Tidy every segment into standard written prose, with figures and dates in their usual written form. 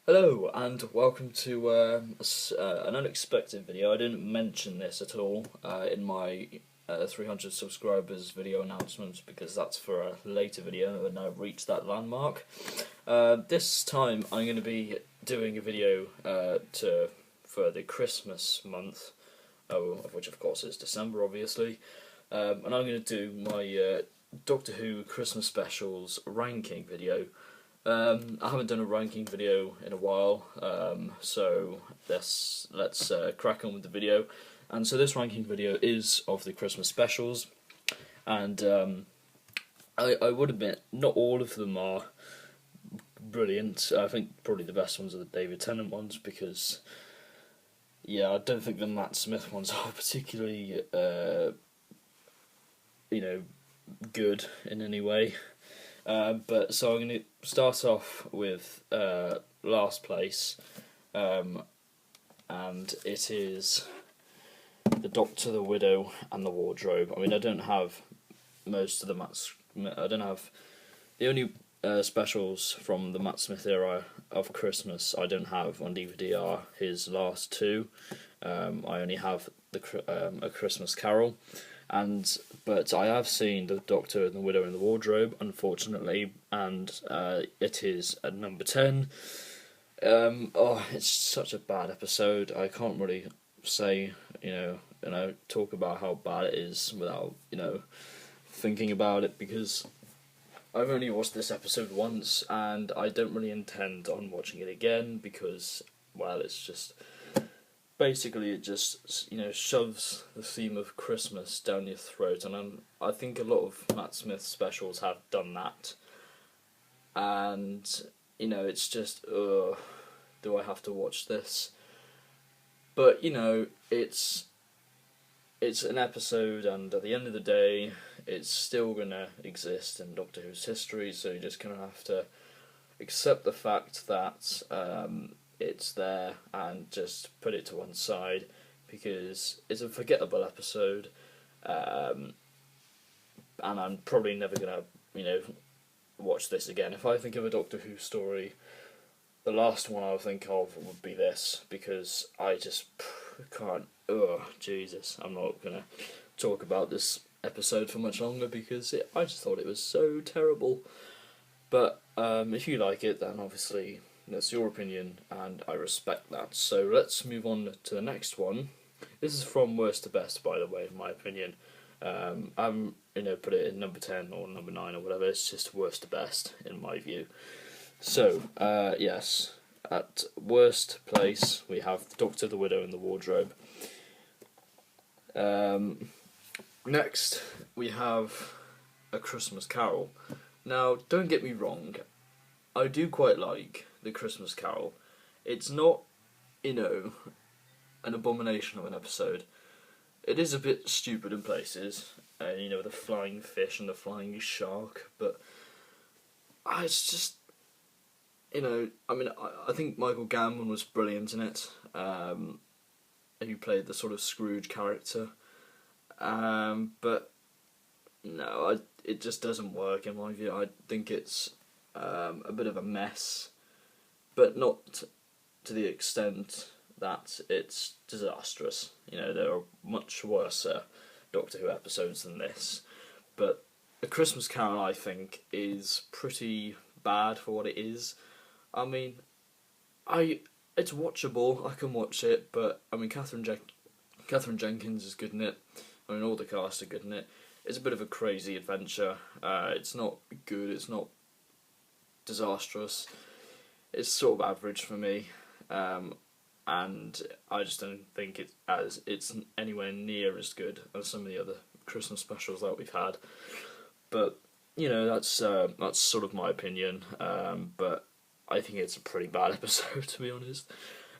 Hello and welcome to an unexpected video. I didn't mention this at all in my 300 subscribers video announcement because that's for a later video and I've reached that landmark. This time I'm going to be doing a video for the Christmas month, of which of course is December obviously, and I'm going to do my Doctor Who Christmas specials ranking video. I haven't done a ranking video in a while, so let's crack on with the video. And so this ranking video is of the Christmas specials, and I would admit not all of them are brilliant. I think probably the best ones are the David Tennant ones because, yeah, I don't think the Matt Smith ones are particularly, good in any way. But so I'm going to start off with last place, and it is the Doctor, the Widow, and the Wardrobe. I mean, I don't have most of the I don't have the only specials from the Matt Smith era of Christmas I don't have on DVD are his last two. I only have A Christmas Carol. But I have seen the Doctor and the Widow in the Wardrobe, unfortunately, and it is at number 10. It's such a bad episode. I can't really say, talk about how bad it is without, thinking about it, because I've only watched this episode once, and I don't really intend on watching it again, because, well, it's just... Basically, it just shoves the theme of Christmas down your throat, and I think a lot of Matt Smith specials have done that. And it's just, do I have to watch this? But it's an episode, and at the end of the day, it's still gonna exist in Doctor Who's history. So you just kind of have to accept the fact that. It's there and just put it to one side because it's a forgettable episode, and I'm probably never gonna watch this again. If I think of a Doctor Who story, the last one I'll think of would be this, because I just can't. Jesus, I'm not gonna talk about this episode for much longer because I just thought it was so terrible. But if you like it, then obviously that's your opinion, and I respect that. So let's move on to the next one. This is from worst to best, by the way, in my opinion. I'm put it in number 10 or number 9 or whatever. It's just worst to best in my view. So yes, at worst place we have the Doctor, the Widow, and the Wardrobe. Next we have A Christmas Carol. Now, don't get me wrong, I do quite like The Christmas Carol. It's not, an abomination of an episode. It is a bit stupid in places, the flying fish and the flying shark, but it's just, I think Michael Gambon was brilliant in it. He played the sort of Scrooge character, but no, it just doesn't work in my view. I think it's a bit of a mess, but not to the extent that it's disastrous. There are much worse Doctor Who episodes than this, but A Christmas Carol, I think, is pretty bad for what it is. I mean, it's watchable, I can watch it, but I mean, Catherine Jenkins is good in it. I mean, all the cast are good in it. It's a bit of a crazy adventure. It's not good, it's not disastrous. It's sort of average for me, and I just don't think it's anywhere near as good as some of the other Christmas specials that we've had. But that's sort of my opinion. But I think it's a pretty bad episode, to be honest.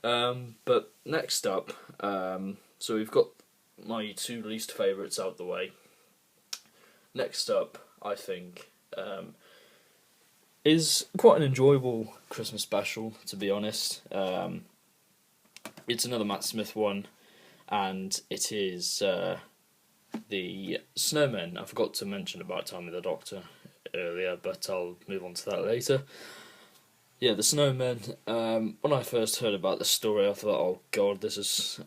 But next up, so we've got my two least favourites out the way. Next up, I think, is quite an enjoyable Christmas special, to be honest. It's another Matt Smith one, and it is the Snowmen. I forgot to mention about Time with the Doctor earlier, but I'll move on to that later. Yeah, the snowmen. When I first heard about the story, I thought, "Oh God, this is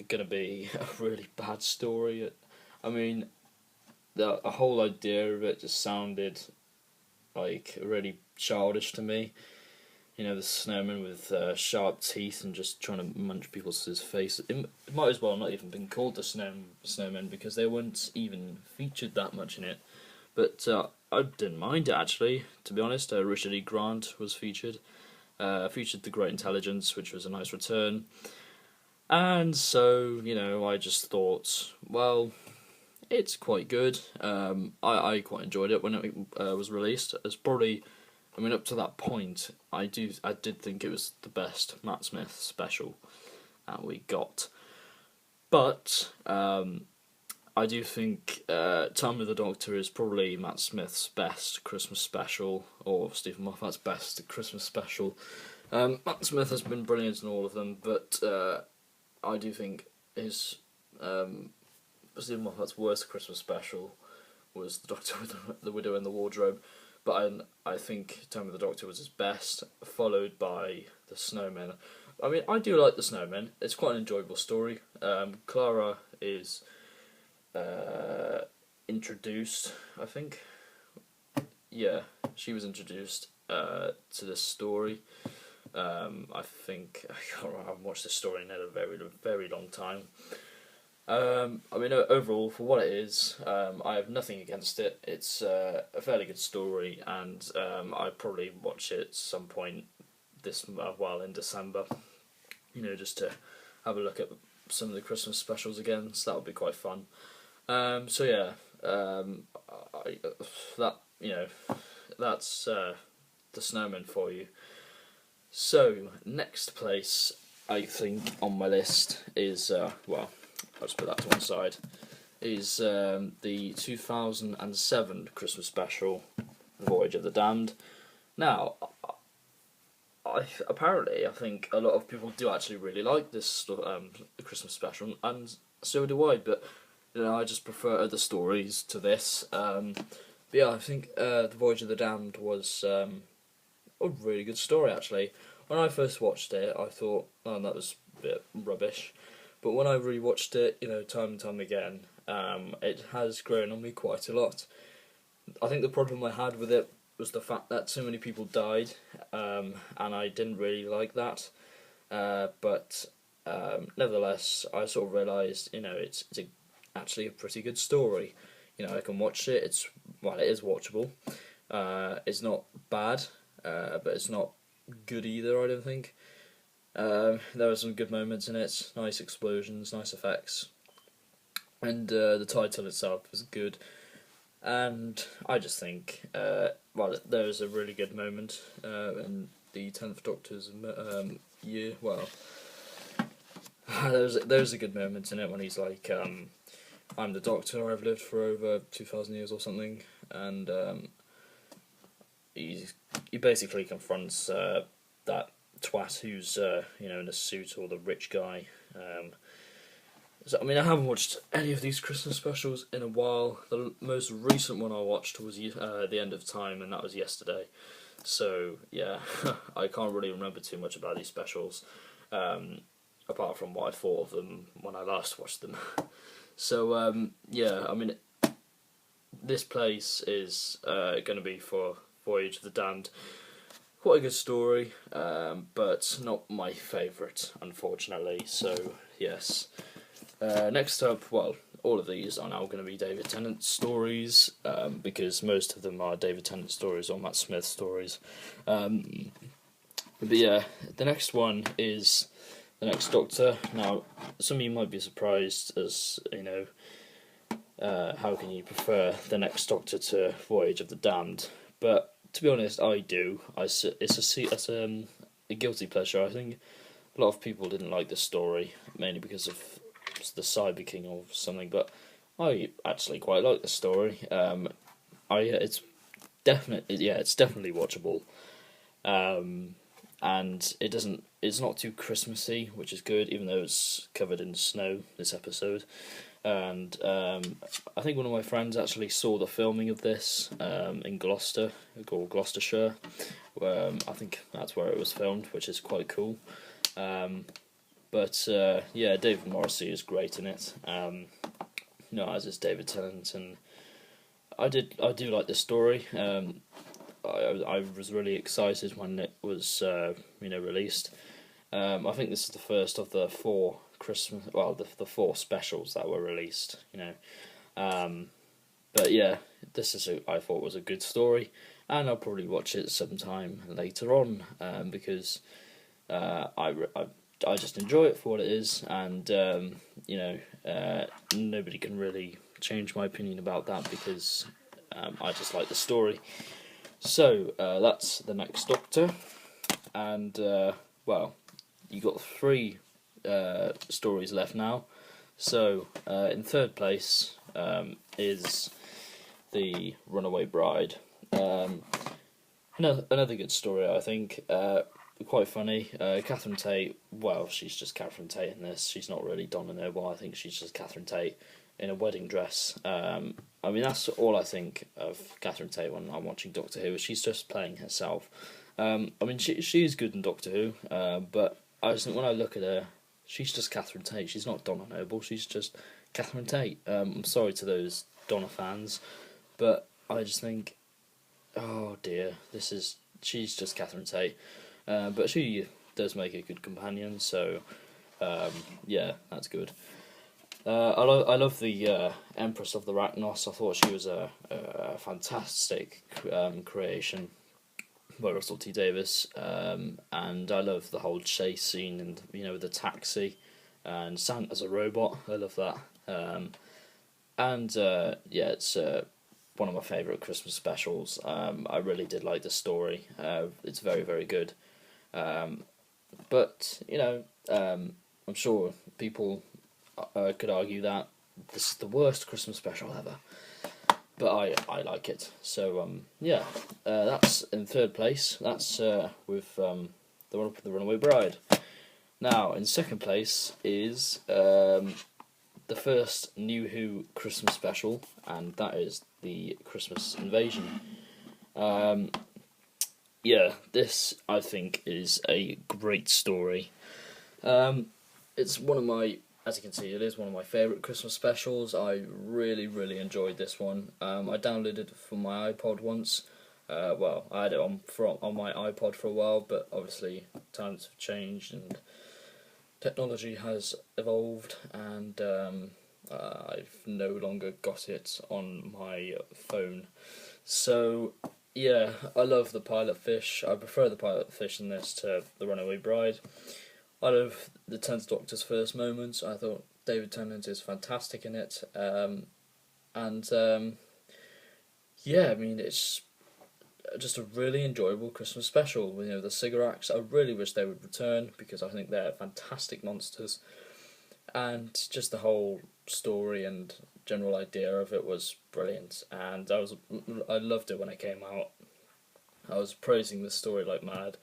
gonna be a really bad story." I mean, the whole idea of it just sounded like really childish to me. You know, the snowman with sharp teeth and just trying to munch people's face. It might as well not even been called the snowman because they weren't even featured that much in it. But I didn't mind it actually. To be honest, Richard E. Grant was featured. Featured the Great Intelligence, which was a nice return. And so, I just thought, well, it's quite good. I quite enjoyed it when it was released. It's probably, up to that point, I did think it was the best Matt Smith special that we got. But I do think Time with the Doctor is probably Matt Smith's best Christmas special, or Stephen Moffat's best Christmas special. Matt Smith has been brilliant in all of them, but I do think his Stephen Moffat's worst Christmas special was The Doctor with the Widow in the Wardrobe. But I think Time with the Doctor was his best, followed by The Snowmen. I do like The Snowmen. It's quite an enjoyable story. Clara is introduced, I think. Yeah, she was introduced to this story. I think I haven't watched this story in a very, very long time. Overall, for what it is, I have nothing against it. It's a fairly good story, and I'd probably watch it at some point in December. Just to have a look at some of the Christmas specials again. So that would be quite fun. That's the Snowman for you. So next place I think on my list is I'll just put that to one side. Is the 2007 Christmas special, Voyage of the Damned. Now, I think a lot of people do actually really like this Christmas special, and so do I. But I just prefer other stories to this. But yeah, I think the Voyage of the Damned was a really good story actually. When I first watched it, I thought, oh, that was a bit rubbish. But when I rewatched it, time and time again, it has grown on me quite a lot. I think the problem I had with it was the fact that so many people died, and I didn't really like that. But nevertheless, I sort of realised, it's actually a pretty good story. I can watch it. It is watchable. It's not bad, but it's not good either, I don't think. There were some good moments in it, nice explosions, nice effects, and the title itself was good. And I just think, there is a really good moment in the 10th Doctor's year. Well, there's a good moment in it when he's like, I'm the Doctor, I've lived for over 2,000 years or something, and he basically confronts that twat who's in a suit, or the rich guy. I haven't watched any of these Christmas specials in a while. The most recent one I watched was The End of Time, and that was yesterday. So yeah, I can't really remember too much about these specials, apart from what I thought of them when I last watched them. So this place is going to be for Voyage of the Damned. Quite a good story, but not my favourite, unfortunately. So yes. Next up, all of these are now going to be David Tennant stories, because most of them are David Tennant stories or Matt Smith stories. But yeah, the next one is The Next Doctor. Now, some of you might be surprised, as how can you prefer The Next Doctor to Voyage of the Damned? But to be honest, I do. It's a guilty pleasure. I think a lot of people didn't like this story, mainly because of the Cyber King or something, but I actually quite like the story. It's definitely watchable, and it's not too Christmassy, which is good, even though it's covered in snow this episode. and I think one of my friends actually saw the filming of this in Gloucester, or Gloucestershire. I think that's where it was filmed, which is quite cool. But yeah, David Morrissey is great in it. As is David Tennant, and I do like the story. I was really excited when it was released. I think this is the first of the four the four specials that were released. But yeah, I thought was a good story, and I'll probably watch it sometime later on because I just enjoy it for what it is, and nobody can really change my opinion about that because I just like the story. So that's The Next Doctor, and you got 3 stories left now. So in third place is The Runaway Bride. Another good story, I think. Quite funny. Catherine Tate, she's just Catherine Tate in this. She's not really Donna Noble. I think she's just Catherine Tate in a wedding dress. That's all I think of Catherine Tate when I'm watching Doctor Who. She's just playing herself. She's good in Doctor Who, but I just think when I look at her, she's just Catherine Tate. She's not Donna Noble. She's just Catherine Tate. I'm sorry to those Donna fans, but I just think, oh dear, she's just Catherine Tate. But she does make a good companion, so yeah, that's good. I love the Empress of the Arachnos. I thought she was a fantastic creation by Russell T Davies, and I love the whole chase scene and with the taxi and Santa's a robot. I love that, it's one of my favourite Christmas specials. I really did like the story. It's very, very good. But I'm sure people could argue that this is the worst Christmas special ever, but I like it. So that's in third place. That's with the Runaway Bride. Now in second place is the first New Who Christmas special, and that is the Christmas Invasion. This I think is a great story. It's one of my, as you can see, it is one of my favourite Christmas specials. I really, really enjoyed this one. I downloaded it from my iPod once. I had it on my iPod for a while, but obviously times have changed and technology has evolved, and I've no longer got it on my phone. So yeah, I love the pilot fish. I prefer the pilot fish in this to the Runaway Bride. I love the 10th Doctor's first moments. I thought David Tennant is fantastic in it. It's just a really enjoyable Christmas special. The cigarettes, I really wish they would return because I think they're fantastic monsters. And just the whole story and general idea of it was brilliant, and I loved it when it came out. I was praising the story like mad,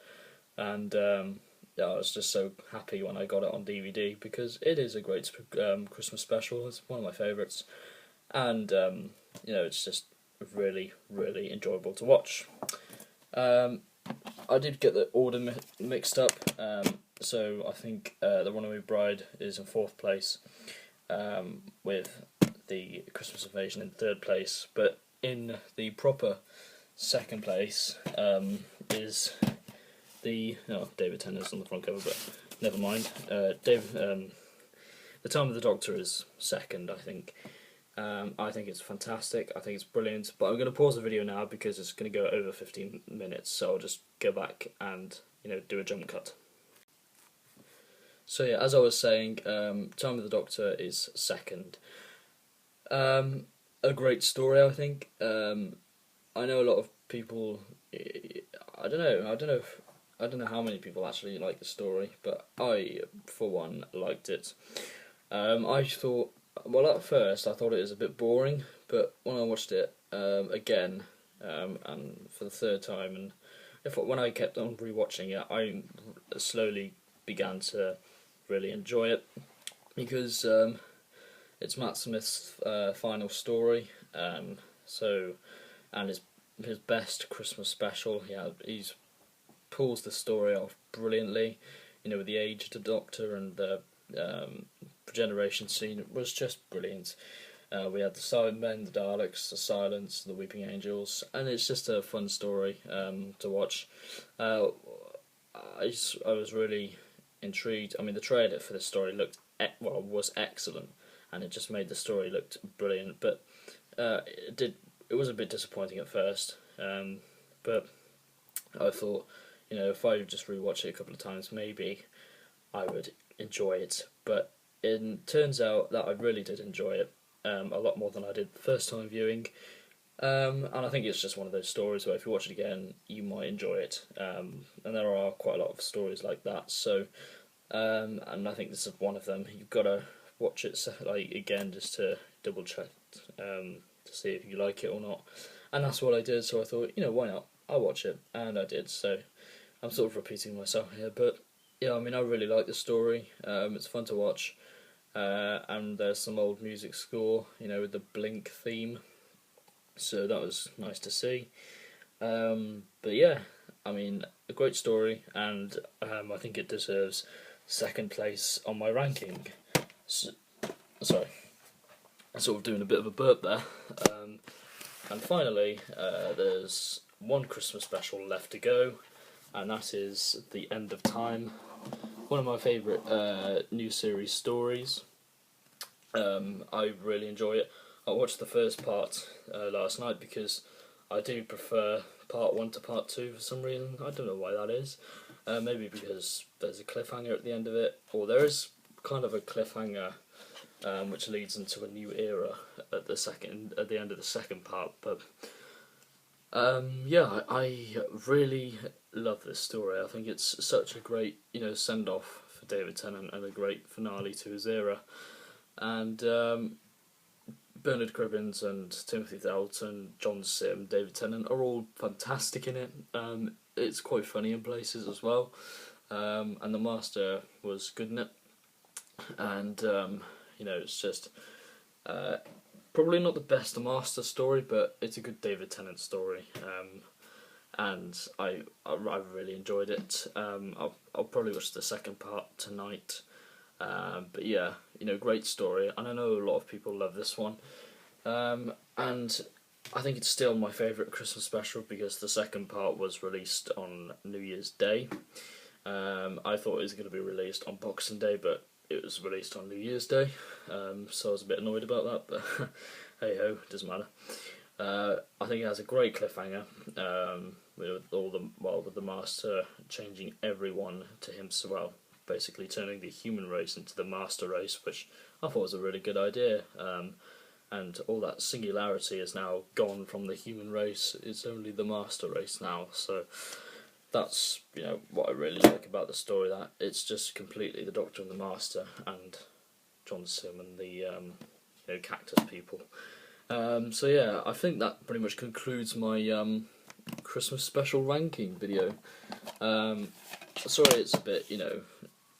and I was just so happy when I got it on DVD because it is a great Christmas special. It's one of my favourites, and it's just really, really enjoyable to watch. I did get the order mixed up, so I think the Runaway Bride is in fourth place, with the Christmas Invasion in third place, but in the proper second place is David Tennant's on the front cover, but never mind. The Time of the Doctor is second, I think. I think it's fantastic. I think it's brilliant. But I'm going to pause the video now because it's going to go over 15 minutes. So I'll just go back and do a jump cut. So yeah, as I was saying, Time of the Doctor is second. A great story, I think. I know a lot of people. I don't know how many people actually like the story, but I, for one, liked it. I thought. Well, at first I thought it was a bit boring, but when I watched it again, and for the third time, and when I kept on rewatching it, I slowly began to really enjoy it, because it's Matt Smith's final story. And his best Christmas special. Yeah, he's pulls the story off brilliantly. You know, with the age of the Doctor and the regeneration scene, it was just brilliant. We had the Silent Men, the Daleks, the Silence, the Weeping Angels, and it's just a fun story to watch. I was really intrigued. I mean, the trailer for this story was excellent, and it just made the story looked brilliant. But it was a bit disappointing at first. But I thought, you know, if I just rewatch it a couple of times, maybe I would enjoy it. But it turns out that I really did enjoy it a lot more than I did the first time viewing. And I think it's just one of those stories where if you watch it again, you might enjoy it. And there are quite a lot of stories like that. So, and I think this is one of them. You've got to watch it again just to double check to see if you like it or not. And that's what I did. So I thought, you know, why not? I'll watch it, and I did. So I'm sort of repeating myself here, but yeah, I mean, I really like the story. It's fun to watch, and there's some old music score, you know, with the Blink theme. So that was nice to see. But yeah, I mean, a great story, and I think it deserves second place on my ranking. Sorry, I'm sort of doing a bit of a burp there. And finally, there's one Christmas special left to go, and that is The End of Time. One of my favourite new series stories. I really enjoy it. I watched the first part last night because I do prefer part 1 to part 2 for some reason. I don't know why that is. Maybe because there's a cliffhanger at the end of it, or there is kind of a cliffhanger which leads into a new era at the end of the second part. But yeah, I really love this story. I think it's such a great, you know, send off for David Tennant and a great finale to his era. And Bernard Cribbins and Timothy Dalton, John Sim, David Tennant are all fantastic in it. It's quite funny in places as well. And the Master was good in it. And you know, it's just probably not the best Master story, but it's a good David Tennant story. And I really enjoyed it. I'll probably watch the second part tonight. But yeah, you know, great story, and I know a lot of people love this one. And I think it's still my favourite Christmas special because the second part was released on New Year's Day. I thought it was going to be released on Boxing Day, but it was released on New Year's Day. So I was a bit annoyed about that, but hey ho, doesn't matter. I think it has a great cliffhanger. With the Master changing everyone to himself, basically turning the human race into the Master race, which I thought was a really good idea. And all that singularity is now gone from the human race. It's only the Master race now. So that's, you know, what I really like about the story. That it's just completely the Doctor and the Master and John Sim and the you know, Cactus people. So yeah, I think that pretty much concludes my Christmas special ranking video. Sorry, it's a bit, you know,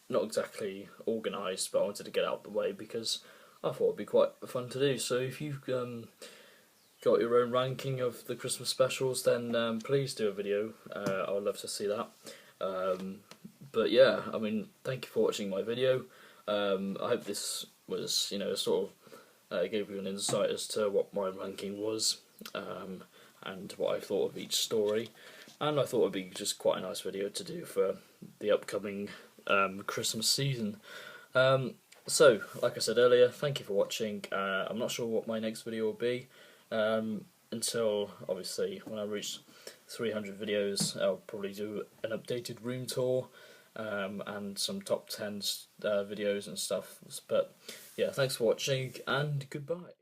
not exactly organised, but I wanted to get out of the way because I thought it'd be quite fun to do. So if you've got your own ranking of the Christmas specials, then please do a video. I would love to see that. But yeah, I mean, thank you for watching my video. I hope this was, you know, sort of gave you an insight as to what my ranking was, and what I thought of each story. And I thought it'd be just quite a nice video to do for the upcoming Christmas season. So, like I said earlier, thank you for watching. I'm not sure what my next video will be, until, obviously, when I reach 300 videos, I'll probably do an updated room tour, and some top 10 videos and stuff. But, yeah, thanks for watching, and goodbye.